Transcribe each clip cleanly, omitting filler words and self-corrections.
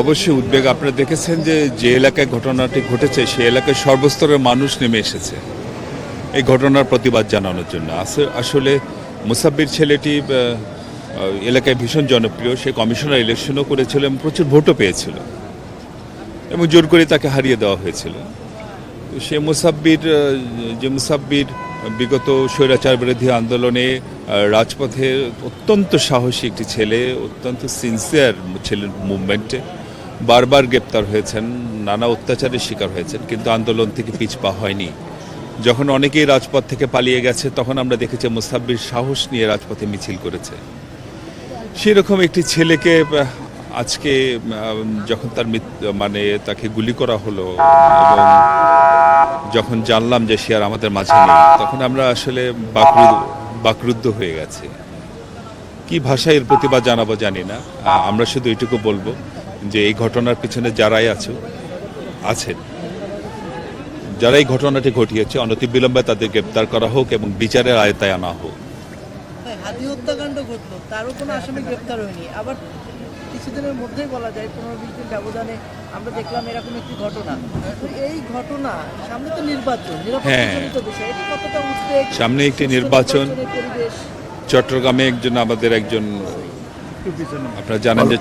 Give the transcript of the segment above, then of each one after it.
অবশ্যই উদ্বেগ। আপনারা দেখেছেন যে এলাকায় ঘটনাটি ঘটেছে সেই এলাকায় সর্বস্তরের মানুষ নেমে এসেছে এই ঘটনার প্রতিবাদ জানানোর জন্য। আসলে মুসাব্বির ছেলেটি এলাকায় ভীষণ জনপ্রিয়, সে কমিশনার ইলেকশনও করেছিল এবং প্রচুর ভোটও পেয়েছিল এবং জোর করে তাকে হারিয়ে দেওয়া হয়েছিল। সে মুসাব্বির বিগত স্বৈরাচার বিরোধী আন্দোলনে রাজপথে অত্যন্ত সাহসী একটি ছেলে, অত্যন্ত সিনসিয়ার ছেলের মুভমেন্টে বারবার গ্রেপ্তার হয়েছেন, নানা অত্যাচারের শিকার হয়েছেন, কিন্তু আন্দোলন থেকে পিছপা হয়নি। যখন অনেকেই রাজপথ থেকে পালিয়ে গেছে তখন আমরা দেখেছি মুসাব্বির সাহস নিয়ে রাজপথে মিছিল করেছে। সেরকম একটি ছেলেকে আজকে যখন তাকে গুলি করা হলো এবং যখন জানলাম যে সে আর আমাদের মাঝে নেই, তখন আমরা আসলে বাকরুদ্ধ হয়ে গেছি। কি ভাষায় এর প্রতিবাদ জানাবো জানি না। আমরা শুধু এইটুকু বলবো যে এই ঘটনার পিছনে যারাই আছেন, যারা এই ঘটনাটি ঘটিয়েছে অনতিবিলম্বে তাদের গ্রেপ্তার করা হোক এবং বিচারের আয়তায় আনা হোক। হাদি হত্যাকাণ্ড ঘটলো, তারও কোনো আসামি গ্রেপ্তার হয়নি। আবার কিছুদিনের মধ্যেই বলা যায় 15-20 দিন ব্যবধানে আমরা দেখলাম এরকম একটি ঘটনা। এই ঘটনা সামনে তো নির্বাচন, সামনে একটি নির্বাচন। চট্টগ্রামে আমাদের একজন আপনারা জানেন যে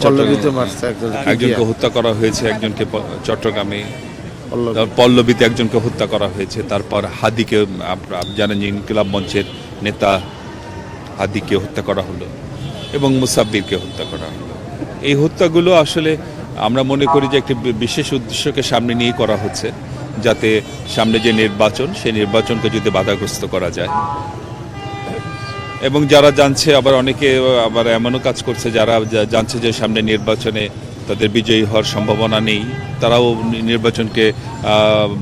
একজনকে হত্যা করা হয়েছে, একজনকে চট্টগ্রামে পল্লবীতে একজনকে হত্যা করা হয়েছে। তারপর হাদিকে জানেন যে ইনকিলাব মঞ্চের নেতা হাদিকে হত্যা করা হলো এবং মুসাব্বিরকে হত্যা করা হলো। এই হত্যাগুলো আসলে আমরা মনে করি যে একটি বিশেষ উদ্দেশ্যকে সামনে নিয়ে করা হচ্ছে, যাতে সামনে যে নির্বাচন সেই নির্বাচনকে যদি বাধাগ্রস্ত করা যায়। এবং যারা জানছে, অনেকে এমনও কাজ করছে যারা জানছে যে সামনে নির্বাচনে তাদের বিজয়ী হওয়ার সম্ভাবনা নেই, তারাও নির্বাচনকে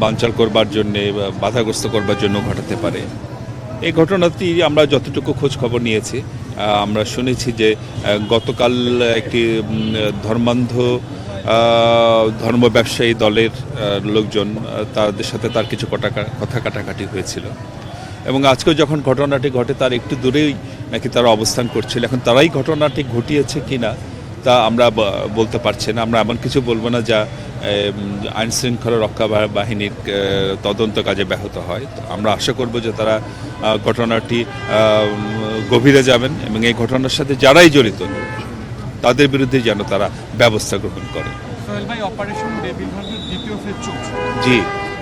বানচাল করবার জন্যে, বাধাগ্রস্ত করবার জন্য ঘটাতে পারে। এই ঘটনাটি আমরা যতটুকু খোঁজ খবর নিয়েছি, আমরা শুনেছি যে গতকাল একটি ধর্ম ব্যবসায়ী দলের লোকজন তাদের সাথে তার কিছু কথা কাটাকাটি হয়েছিল এবং আজকেও যখন ঘটনাটি ঘটে তার একটু দূরেই নাকি তারা অবস্থান করছিল। এখন তারাই ঘটনাটি ঘটিয়েছে কিনা তা আমরা বলতে পারছি না। আমরা এমন কিছু বলবো না যা আইনশৃঙ্খলা রক্ষা বাহিনীর তদন্ত কাজে ব্যাহত হয়। আমরা আশা করব যে তারা ঘটনাটি গভীরে যাবেন এবং এই ঘটনার সাথে যারাই জড়িত তাদের বিরুদ্ধে যেন তারা ব্যবস্থা গ্রহণ করে। সোহেল ভাই, অপারেশন বেবির ভাঙনের দ্বিতীয় ফেজ চলছে। জি,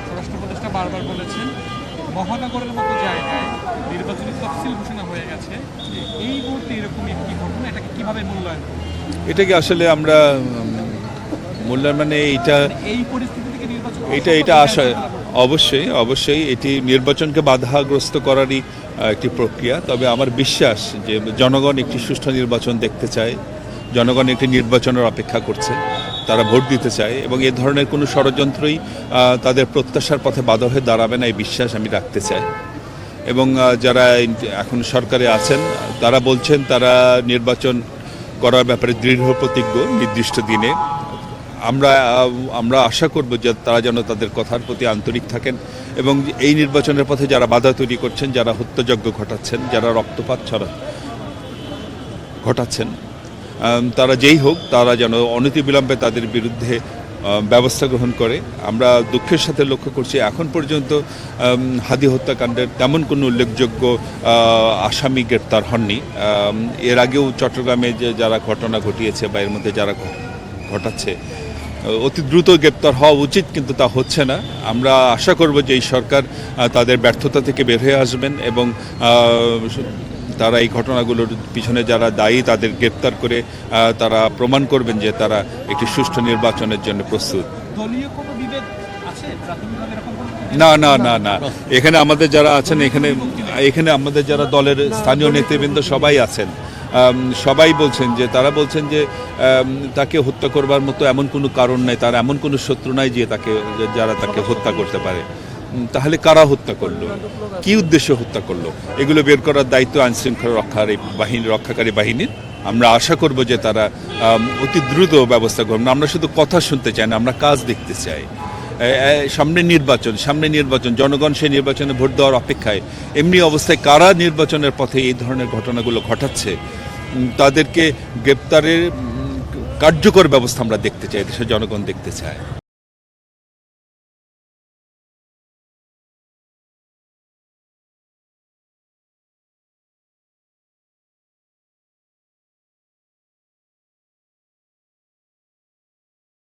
স্বরাষ্ট্র উপদেষ্টা বারবার বলেছেন মহানগরের মতো জায়গায় নির্বাচনী তফসিল ঘোষণা হয়ে গেছে। এই মুহূর্তে এরকম একটি ঘটনা, এটাকে কিভাবে মূল্যায়ন করবেন? এটাকে আসলে আমরা মূল্যায়ন এই পরিস্থিতি থেকে নির্বাচন এটা আসা অবশ্যই এটি নির্বাচনকে বাধাগ্রস্ত করারই একটি প্রক্রিয়া। তবে আমার বিশ্বাস যে জনগণ একটি সুষ্ঠু নির্বাচন দেখতে চায়, জনগণ একটি নির্বাচনের অপেক্ষা করছে, তারা ভোট দিতে চায় এবং এ ধরনের কোনো ষড়যন্ত্রই তাদের প্রত্যাশার পথে বাধা হয়ে দাঁড়াবে না, এই বিশ্বাস আমি রাখতে চাই। এবং যারা এখন সরকারে আছেন তারা বলছেন তারা নির্বাচন করার ব্যাপারে দৃঢ় প্রতিজ্ঞ নির্দিষ্ট দিনে। আমরা আশা করব যে তারা যেন তাদের কথার প্রতি আন্তরিক থাকেন এবং এই নির্বাচনের পথে যারা বাধা তৈরি করছেন, যারা হত্যাযজ্ঞ ঘটাচ্ছেন, যারা রক্তপাত ঘটাচ্ছেন, তারা যেই হোক তারা যেন অনতিবিলম্বে তাদের বিরুদ্ধে ব্যবস্থা গ্রহণ করে। আমরা দুঃখের সাথে লক্ষ্য করছি এখন পর্যন্ত হাদি হত্যাকাণ্ডের তেমন কোনো উল্লেখযোগ্য আসামি গ্রেপ্তার হননি। এর আগেও চট্টগ্রামে যারা ঘটনা ঘটিয়েছে বা এর মধ্যে যারা ঘটাচ্ছে অতি দ্রুত গ্রেপ্তার হওয়া উচিত, কিন্তু তা হচ্ছে না। আমরা আশা করব যে এই সরকার তাদের ব্যর্থতা থেকে বের হয়ে আসবেন এবং তারা এই ঘটনাগুলোর পিছনে যারা দায়ী তাদের গ্রেপ্তার করে তারা প্রমাণ করবেন যে তারা একটি সুষ্ঠু নির্বাচনের জন্য প্রস্তুত। না, এখানে আমাদের যারা আছেন, এখানে আমাদের যারা দলের স্থানীয় নেতৃবৃন্দ সবাই আছেন, সবাই বলছেন যে তাকে হত্যা করবার মতো এমন কোনো কারণ নাই, তার এমন কোনো শত্রু নাই যে যারা তাকে হত্যা করতে পারে। তাহলে কারা হত্যা করলো, কি উদ্দেশ্য হত্যা করলো, এগুলো বের করার দায়িত্ব আইনশৃঙ্খলা রক্ষাকারী বাহিনীর। আমরা আশা করব যে তারা অতি দ্রুত ব্যবস্থা করবেন। আমরা শুধু কথা শুনতে চাই না, আমরা কাজ দেখতে চাই। সামনে নির্বাচন, জনগণ সেই নির্বাচনে ভোট দেওয়ার অপেক্ষায়। এমনি অবস্থায় কারা নির্বাচনের পথে এই ধরনের ঘটনাগুলো ঘটাচ্ছে তাদেরকে গ্রেপ্তারের কার্যকর ব্যবস্থা আমরা দেখতে চাই, দেশের জনগণ দেখতে চায়।